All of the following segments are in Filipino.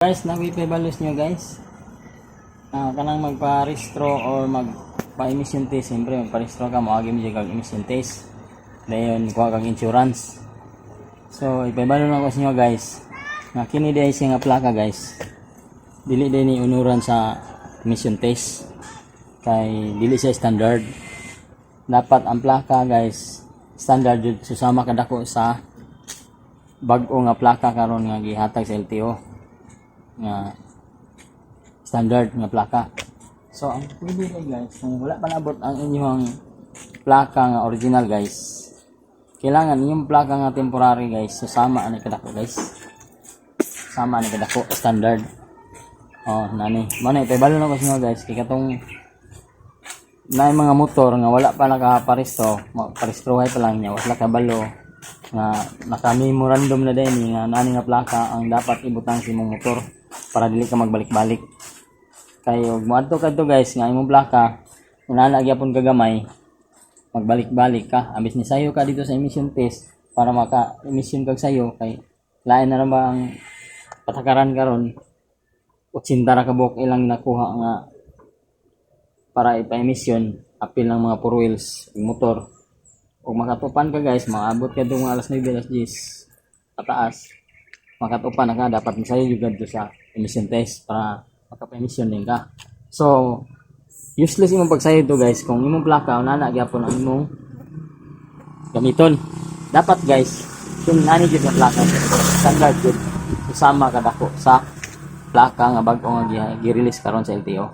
Guys, napipabalos nyo guys. Kanang magpa-restro or magpa-emission test. Siyempre, magpa-restro ka, maagi mo kag emission test. Dayon, kuha kag insurance. So, ipabalo na ko sa inyo guys. Kini day siya nga plaka guys. Dili day ni unuran sa emission test. Kay dili siya standard. Dapat ang plaka guys, standard jud susama kadako sa bag-o nga plaka karon nga gihatag sa LTO. Nga standard nga plaka. So ang pwede guys, kung wala pa nabot ang inyong plaka nga original guys, kailangan yung plaka nga temporary guys, susama ani kadako guys. Sama ani kadako standard. Nani. Manay pabalo na ko sa inyo guys, kay katong na mga motor nga wala pa nakaparesto, parestohay pa lang niya, wala kabalo nga naka-memorandum na din nga nani nga plaka ang dapat ibutang sa imong motor para dili ka magbalik-balik. Kayo moadto kadto guys nga imong plaka unana gyapon kagamay, magbalik-balik ka ambis ni sayo ka dito sa emission test para maka-emission kag sayo kay lain na ra ba ang patakaran karon 80 ra ka buok ilang nakuha nga para ipa-emission apil ng mga 4 wheels motor. Ug makatupan ka guys, maabot ka dong alas 9 alas 10 pataas, makatupan na ka, dapat masayo juga dito sa emission test para makapa-emission din ka. So useless imong pagsayo to guys kung imong plaka unana gyapon ang imong gamiton. Dapat guys kung nani jud nga plaka standard jud susama kadako sa plaka nga bag-o nga gi-release karon sa LTO.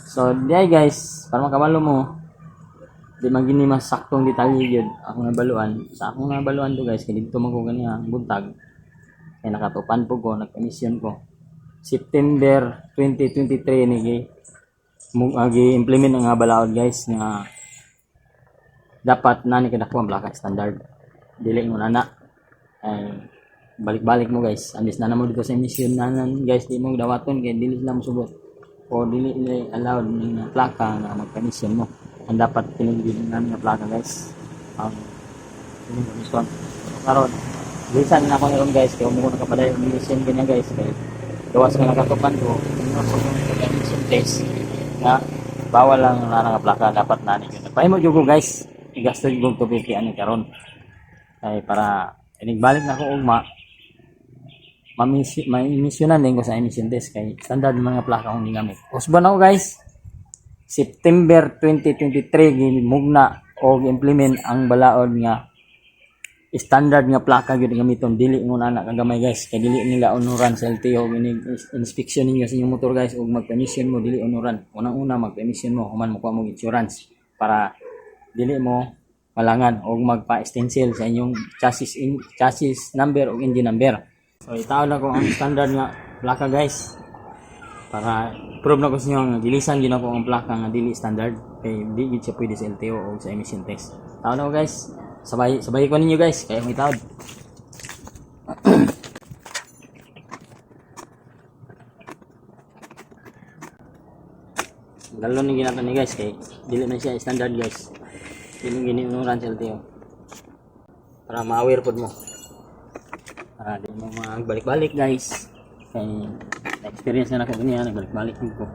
So diay guys, para makabalo mo di man gini mas saktong detalye gyud ako nabaluan sa akong nabaluan to guys, kay dito man ko ganiya buntag kay nakatupan po ko, nag-emission ko September 2023 ni gi-implement nga balaod guys nga dapat nani kadako ang plaka standard, dili mo nana ay balik-balik mo guys ambis na namo dito sa emission nanan guys, di mo dawaton kay dili sila mosugot o dili allowed ng plaka nga magpa-emission mo. Ang dapat pinigil namin nga plaka guys ang emission karon lisan na ako ngayon guys kay umuko na kapaday yung emission ganyan guys kay gawas nga nakatupan ko yung emission test nga bawal lang na nga plaka dapat nani yun pahimo jud ko guys igasto jud ko 250 ani karon kay para inigbalik na ko ugma ma-emissionan din ko sa emission test kay standard mga plaka akong ginamit. Usban ako guys September 2023 gimugna o implement ang balaod nga standard nga plaka gyud gamiton, dili nguna na kagamay guys kay dili nila unuran sa LTO inspection ninyo sa inyong motor guys ug magpa-emission mo dili unuran. Unang-una magpa-emission mo human mo kuha mo insurance para dili mo malangan og magpa-stencil sa inyong chassis number o engine number. So itaw na ko ang standard nga plaka guys para prove na ko sa inyo nga dilisan gyud ako ang plaka nga dili standard kay di gyud siya pwede sa LTO o sa emission test. Itaw na ko guys, sabay ko ninyo guys kaya may tawad. Galon ni ginatan ni guys kay dili man siya standard guys, dili ginunuran sa LTO para ma-aware pod mo. Para di mo magbalik-balik guys kay na-experience na ako ganyan, nagbalik-balik ko.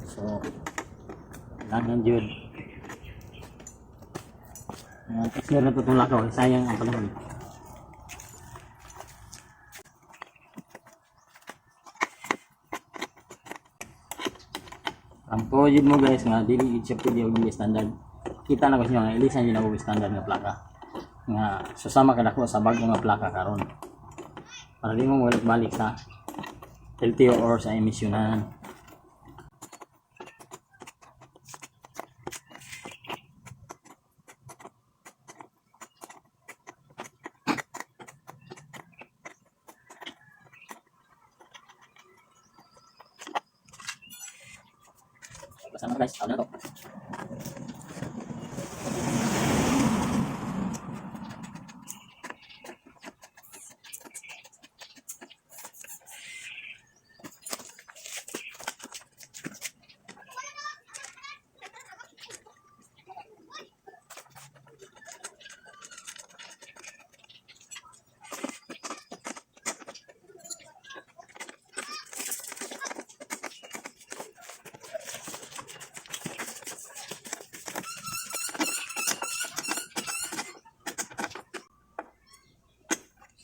So kailangan jud kasi na tutulak ako, sayang ang panahon. Ampo jud mo guys nga dili jud siya pwede og standard. Kita na ko siya nga ilisan yun ako standard nga plaka nga susama kadako sa bago nga plaka karon para di mo balik sa LTO or sa emissionan. Basta na guys, ano to?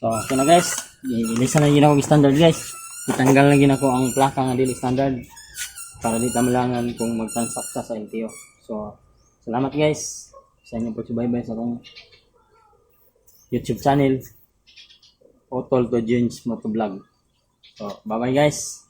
So, okay na guys. Ilisa na yun ako standard guys. Itanggal na yun ako ang plaka nga dili standard. Para di tamalangan kung mag-transact ka sa LTO. So, salamat guys sa inyong pagsubaybay sa akong YouTube channel. Otol to James Motovlog. So, bye bye guys.